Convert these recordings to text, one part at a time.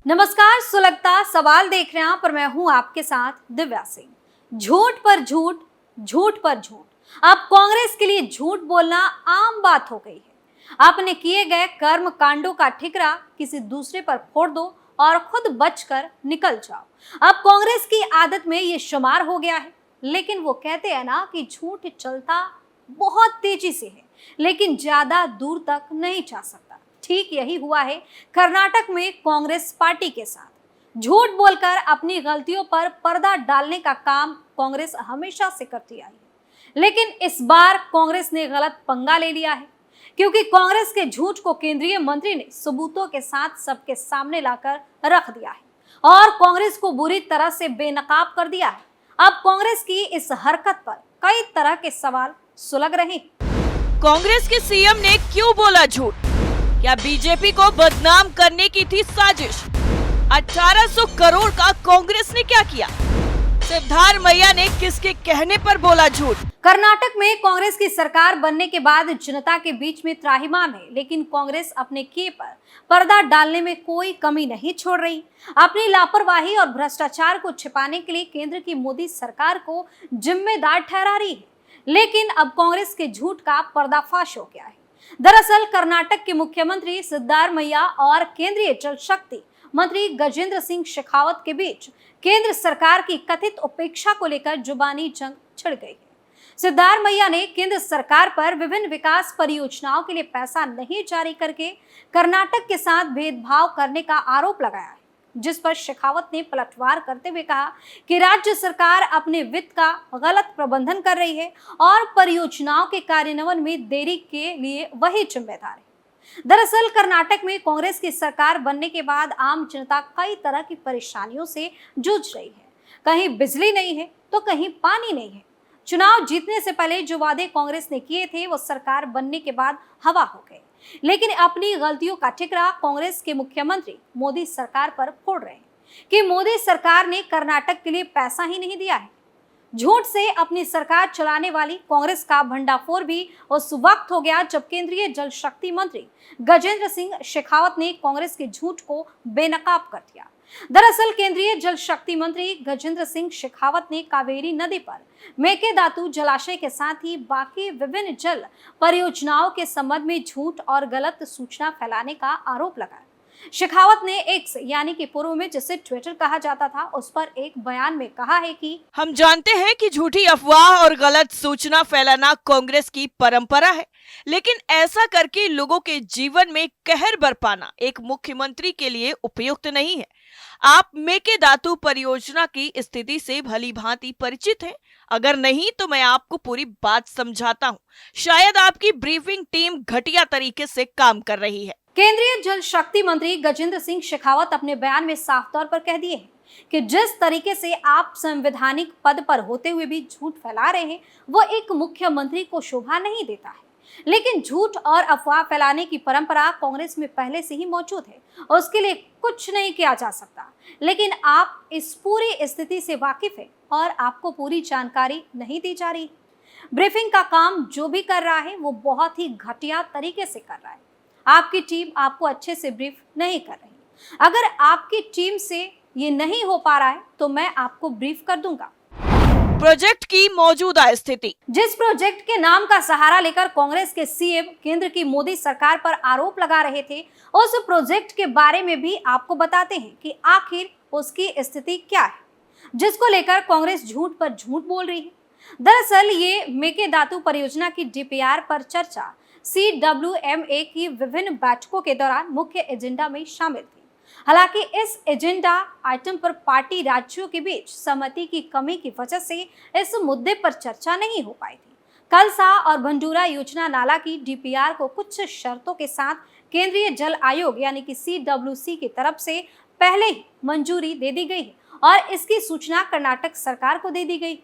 नमस्कार, सुलगता सवाल देख रहे हैं पर मैं हूं आपके साथ दिव्या सिंह। झूठ पर झूठ, झूठ पर झूठ। अब कांग्रेस के लिए झूठ बोलना आम बात हो गई है। अपने किए गए कर्म कांडों का ठिकरा किसी दूसरे पर फोड़ दो और खुद बचकर निकल जाओ। अब कांग्रेस की आदत में ये शुमार हो गया है। लेकिन वो कहते हैं ना कि झूठ चलता बहुत तेजी से है, लेकिन ज्यादा दूर तक नहीं जा सकता। ठीक यही हुआ है कर्नाटक में कांग्रेस पार्टी के साथ। झूठ बोलकर अपनी गलतियों पर पर्दा डालने का काम कांग्रेस हमेशा से करती आई है, लेकिन इस बार कांग्रेस ने गलत पंगा ले लिया है, क्योंकि कांग्रेस के झूठ को केंद्रीय मंत्री ने सबूतों के साथ सबके सामने लाकर रख दिया है और कांग्रेस को बुरी तरह से बेनकाब कर दिया है। अब कांग्रेस की इस हरकत पर कई तरह के सवाल सुलग रहे हैं। कांग्रेस के सीएम ने क्यों बोला झूठ? क्या बीजेपी को बदनाम करने की थी साजिश? 1800 करोड़ का कांग्रेस ने क्या किया? सिद्धारमैया ने किसके कहने पर बोला झूठ? कर्नाटक में कांग्रेस की सरकार बनने के बाद जनता के बीच में त्राहिमाम है, लेकिन कांग्रेस अपने किए पर पर्दा डालने में कोई कमी नहीं छोड़ रही। अपनी लापरवाही और भ्रष्टाचार को छिपाने के लिए केंद्र की मोदी सरकार को जिम्मेदार ठहरा रही है, लेकिन अब कांग्रेस के झूठ का पर्दाफाश हो गया है। दरअसल कर्नाटक के मुख्यमंत्री सिद्धारमैया और केंद्रीय जल शक्ति मंत्री गजेंद्र सिंह शेखावत के बीच केंद्र सरकार की कथित उपेक्षा को लेकर जुबानी जंग छिड़ गई है। सिद्धारमैया ने केंद्र सरकार पर विभिन्न विकास परियोजनाओं के लिए पैसा नहीं जारी करके कर्नाटक के साथ भेदभाव करने का आरोप लगाया है, जिस पर शेखावत ने पलटवार करते हुए कहा कि राज्य सरकार अपने वित्त का गलत प्रबंधन कर रही है और परियोजनाओं के कार्यान्वयन में देरी के लिए वही जिम्मेदार है। दरअसल कर्नाटक में कांग्रेस की सरकार बनने के बाद आम जनता कई तरह की परेशानियों से जूझ रही है। कहीं बिजली नहीं है तो कहीं पानी नहीं है। चुनाव जीतने से पहले जो वादे कांग्रेस ने किए थे वो सरकार बनने के बाद हवा हो गए, लेकिन अपनी गलतियों का ठिकरा कांग्रेस के मुख्यमंत्री मोदी सरकार पर फोड़ रहे हैं कि मोदी सरकार ने कर्नाटक के लिए पैसा ही नहीं दिया है। झूठ से अपनी सरकार चलाने वाली कांग्रेस का भंडाफोड़ भी उस वक्त हो गया जब केंद्रीय जल शक्ति मंत्री गजेंद्र सिंह शेखावत ने कांग्रेस के झूठ को बेनकाब कर दिया। दरअसल केंद्रीय जल शक्ति मंत्री गजेंद्र सिंह शेखावत ने कावेरी नदी पर मेकेदातु जलाशय के साथ ही बाकी विभिन्न जल परियोजनाओं के संबंध में झूठ और गलत सूचना फैलाने का आरोप लगाया। शेखावत ने एक्स यानी कि पूर्व में जिसे ट्विटर कहा जाता था, उस पर एक बयान में कहा है कि हम जानते हैं कि झूठी अफवाह और गलत सूचना फैलाना कांग्रेस की परंपरा है, लेकिन ऐसा करके लोगों के जीवन में कहर बरपाना एक मुख्यमंत्री के लिए उपयुक्त नहीं है। आप मेकेदातु परियोजना की स्थिति से भली भांति परिचित हैं। अगर नहीं तो मैं आपको पूरी बात समझाता हूँ। शायद आपकी ब्रीफिंग टीम घटिया तरीके से काम कर रही है। केंद्रीय जल शक्ति मंत्री गजेंद्र सिंह शेखावत अपने बयान में साफ तौर पर कह दिए हैं कि जिस तरीके से आप संवैधानिक पद पर होते हुए भी झूठ फैला रहे हैं वो एक मुख्यमंत्री को शोभा नहीं देता है। लेकिन झूठ और अफवाह फैलाने की परंपरा कांग्रेस में पहले से ही मौजूद है, उसके लिए कुछ नहीं किया जा सकता। लेकिन आप इस पूरी स्थिति से वाकिफ है और आपको पूरी जानकारी नहीं दी जा रही। ब्रीफिंग का काम जो भी कर रहा है वो बहुत ही घटिया तरीके से कर रहा है। आपकी टीम आपको अच्छे से ब्रीफ नहीं कर रही। अगर आपकी टीम से ये नहीं हो पा रहा है तो मैं आपको ब्रीफ कर दूंगा। प्रोजेक्ट की मौजूदा स्थिति। जिस प्रोजेक्ट के नाम का सहारा लेकर कांग्रेस के सीएम केंद्र की मोदी सरकार पर आरोप लगा रहे थे, उस प्रोजेक्ट के बारे में भी आपको बताते हैं कि आखिर उसकी स्थिति क्या है, जिसको लेकर कांग्रेस झूठ पर झूठ बोल रही है। दरअसल ये मेकेदातु परियोजना की डीपीआर पर चर्चा CWMA की विभिन्न बैठकों के दौरान मुख्य एजेंडा में शामिल थी। हालांकि इस एजेंडा आइटम पर पार्टी राज्यों के बीच सहमति की कमी की वजह से इस मुद्दे पर चर्चा नहीं हो पाई थी। कलसा और भंडूरा योजना नाला की डीपीआर को कुछ शर्तों के साथ केंद्रीय जल आयोग यानी कि CWC की तरफ से पहले ही मंजूरी दे दी गई है और इसकी सूचना कर्नाटक सरकार को दे दी गई।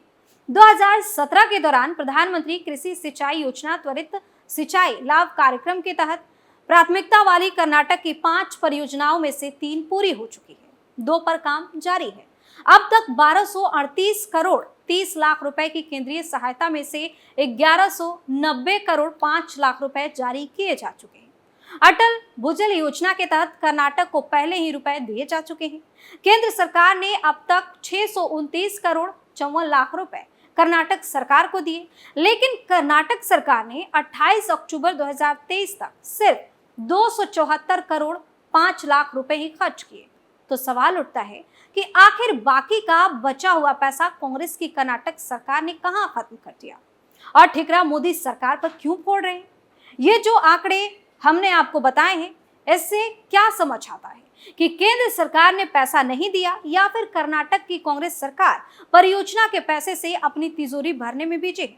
2017 के दौरान प्रधानमंत्री कृषि सिंचाई योजना त्वरित सिंचाई लाभ कार्यक्रम के तहत प्राथमिकता वाली कर्नाटक की 5 परियोजनाओं में से 3 पूरी हो चुकी है, 2 पर काम जारी है। अब तक 1238 करोड़ 30 लाख रुपए की केंद्रीय सहायता में से 1190 करोड़ 5 लाख रुपए जारी किए जा चुके हैं। अटल भूजल योजना के तहत कर्नाटक को पहले ही रुपए दिए जा चुके हैं। केंद्र सरकार ने अब तक 629 करोड़ 54 लाख रुपए कर्नाटक सरकार को दिए, लेकिन कर्नाटक सरकार ने 28 अक्टूबर 2023 तक सिर्फ 274 करोड़ 5 लाख रुपए ही खर्च किए। तो सवाल उठता है कि आखिर बाकी का बचा हुआ पैसा कांग्रेस की कर्नाटक सरकार ने कहां खत्म कर दिया और ठिकरा मोदी सरकार पर क्यों फोड़ रहे हैं? ये जो आंकड़े हमने आपको बताए हैं, इससे क्या समझ आता है कि केंद्र सरकार ने पैसा नहीं दिया या फिर कर्नाटक की कांग्रेस सरकार परियोजना के पैसे से अपनी तिजोरी भरने में बिजी है,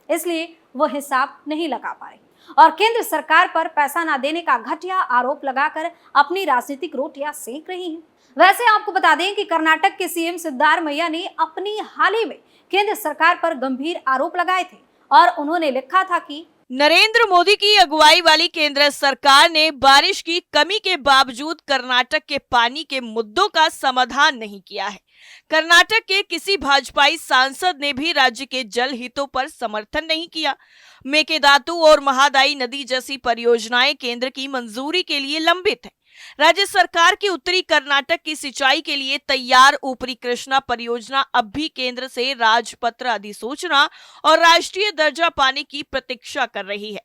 इसलिए वो हिसाब नहीं लगा पा रही और केंद्र सरकार पर पैसा ना देने का घटिया आरोप लगाकर अपनी राजनीतिक रोटियां सेक रही हैं। वैसे आपको बता दें कि कर्नाटक के सीएम सिद्धारमैया ने अपनी हाल ही में केंद्र सरकार पर गंभीर आरोप लगाए थे और उन्होंने लिखा था कि नरेंद्र मोदी की अगुवाई वाली केंद्र सरकार ने बारिश की कमी के बावजूद कर्नाटक के पानी के मुद्दों का समाधान नहीं किया है। कर्नाटक के किसी भाजपाई सांसद ने भी राज्य के जल हितों पर समर्थन नहीं किया। मेकेदातु और महादायी नदी जैसी परियोजनाएं केंद्र की मंजूरी के लिए लंबित है। राज्य सरकार की उत्तरी कर्नाटक की सिंचाई के लिए तैयार ऊपरी कृष्णा परियोजना अब भी केंद्र से राजपत्र अधिसूचना और राष्ट्रीय दर्जा पाने की प्रतीक्षा कर रही है।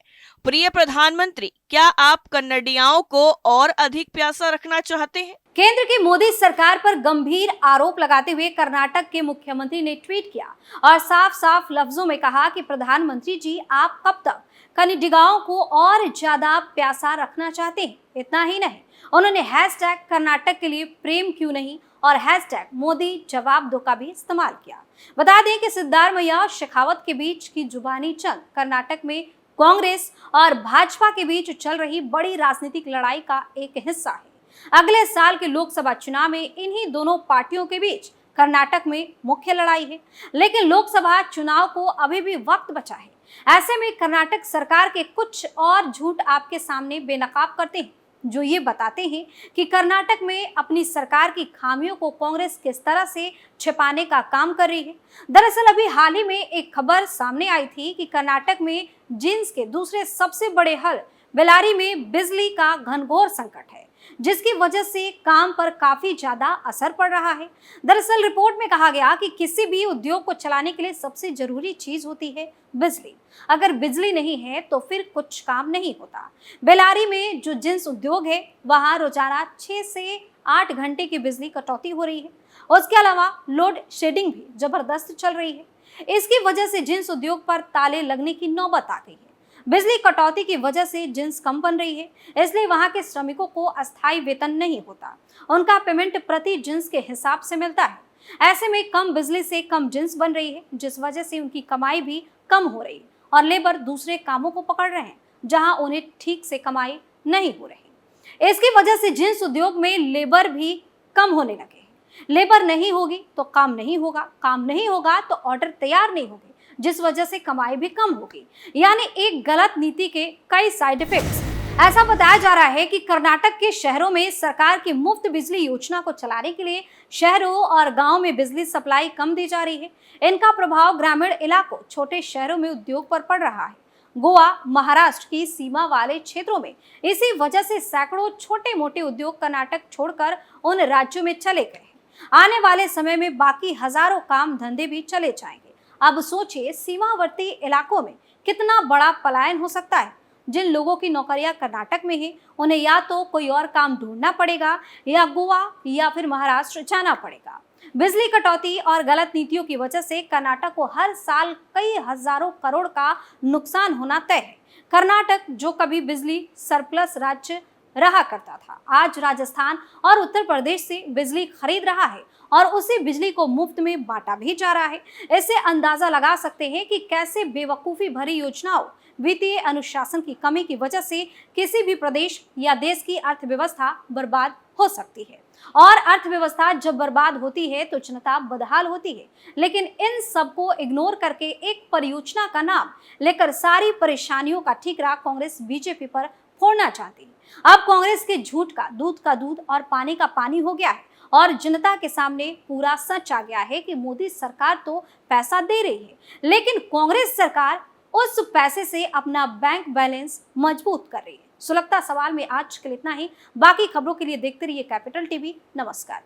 प्रिय प्रधानमंत्री, क्या आप कन्नडियाओं को और अधिक प्यासा रखना चाहते हैं? केंद्र की मोदी सरकार पर गंभीर आरोप लगाते हुए कर्नाटक के मुख्यमंत्री ने ट्वीट किया और साफ साफ लफ्जों में कहा कि प्रधानमंत्री जी, आप कब तक कन्नडिगाओं को और ज्यादा प्यासा रखना चाहते हैं? इतना ही नहीं, उन्होंने हैशटैग कर्नाटक के लिए प्रेम क्यों नहीं और हैशटैग मोदी जवाब दो का भी इस्तेमाल किया। बता दें कि सिद्धारमैया और शेखावत के बीच की जुबानी जंग कर्नाटक में कांग्रेस और भाजपा के बीच चल रही बड़ी राजनीतिक लड़ाई का एक हिस्सा है। अगले साल के लोकसभा चुनाव में इन्हीं दोनों पार्टियों के बीच कर्नाटक में मुख्य लड़ाई है, लेकिन लोकसभा चुनाव को अभी भी वक्त बचा है। ऐसे में कर्नाटक सरकार के कुछ और झूठ आपके सामने बेनकाब करते हैं, जो ये बताते हैं कि कर्नाटक में अपनी सरकार की खामियों को कांग्रेस किस तरह से छिपाने का काम कर रही है। दरअसल अभी हाल ही में एक खबर सामने आई थी कि कर्नाटक में जिन्स के दूसरे सबसे बड़े हल बेलारी में बिजली का घनघोर संकट है, जिसकी वजह से काम पर काफी ज्यादा असर पड़ रहा है। दरअसल रिपोर्ट में कहा गया कि किसी भी उद्योग को चलाने के लिए सबसे जरूरी चीज होती है बिजली। अगर बिजली नहीं है तो फिर कुछ काम नहीं होता। बेलारी में जो जिन्स उद्योग है, वहां रोजाना 6 से 8 घंटे की बिजली कटौती हो रही है। उसके अलावा लोड शेडिंग भी जबरदस्त चल रही है। इसकी वजह से जिन्स उद्योग पर ताले लगने की नौबत आ गई है। बिजली कटौती की वजह से जिन्स कम बन रही है, इसलिए वहां के श्रमिकों को अस्थायी वेतन नहीं होता। उनका पेमेंट प्रति जिन्स के हिसाब से मिलता है। ऐसे में कम बिजली से कम जिन्स बन रही है, जिस वजह से उनकी कमाई भी कम हो रही है और लेबर दूसरे कामों को पकड़ रहे हैं जहां उन्हें ठीक से कमाई नहीं हो रही। इसकी वजह से जिन्स उद्योग में लेबर भी कम होने लगे हैं। लेबर नहीं होगी तो काम नहीं होगा, काम नहीं होगा तो ऑर्डर तैयार नहीं होंगे, जिस वजह से कमाई भी कम होगी। यानी एक गलत नीति के कई साइड इफेक्ट्स। ऐसा बताया जा रहा है कि कर्नाटक के शहरों में सरकार की मुफ्त बिजली योजना को चलाने के लिए शहरों और गांवों में बिजली सप्लाई कम दी जा रही है। इनका प्रभाव ग्रामीण इलाकों, छोटे शहरों में उद्योग पर पड़ रहा है। गोवा, महाराष्ट्र की सीमा वाले क्षेत्रों में इसी वजह से सैकड़ों छोटे मोटे उद्योग कर्नाटक छोड़कर उन राज्यों में चले गए हैं। आने वाले समय में बाकी हजारों काम धंधे भी चले जाएंगे। अब सोचिए, सीमावर्ती इलाकों में कितना बड़ा पलायन हो सकता है। जिन लोगों की नौकरियां कर्नाटक में है, उन्हें या तो कोई और काम ढूंढना पड़ेगा या गोवा या फिर महाराष्ट्र जाना पड़ेगा। बिजली कटौती और गलत नीतियों की वजह से कर्नाटक को हर साल कई हजारों करोड़ का नुकसान होना तय है। कर्नाटक, जो कभी बिजली सरप्लस राज्य रहा करता था, आज राजस्थान और उत्तर प्रदेश से बिजली खरीद रहा है और उसी बिजली को मुफ्त में बांटा भी जा रहा है। इससे अंदाजा लगा सकते हैं कि कैसे बेवकूफी भरी योजनाओं, वित्तीय अनुशासन की कमी की वजह से किसी भी प्रदेश या देश की अर्थव्यवस्था बर्बाद हो सकती है। और अर्थव्यवस्था जब बर्बाद होती है तो जनता बदहाल होती है। लेकिन इन सबको इग्नोर करके एक परियोजना का नाम लेकर सारी परेशानियों का ठीकरा कांग्रेस बीजेपी पर फोड़ना चाहती है। अब कांग्रेस के झूठ का दूध और पानी का पानी हो गया है और जनता के सामने पूरा सच आ गया है कि मोदी सरकार तो पैसा दे रही है, लेकिन कांग्रेस सरकार उस पैसे से अपना बैंक बैलेंस मजबूत कर रही है। सुलगता सवाल में आज के लिए इतना ही। बाकी खबरों के लिए देखते रहिए कैपिटल टीवी। नमस्कार।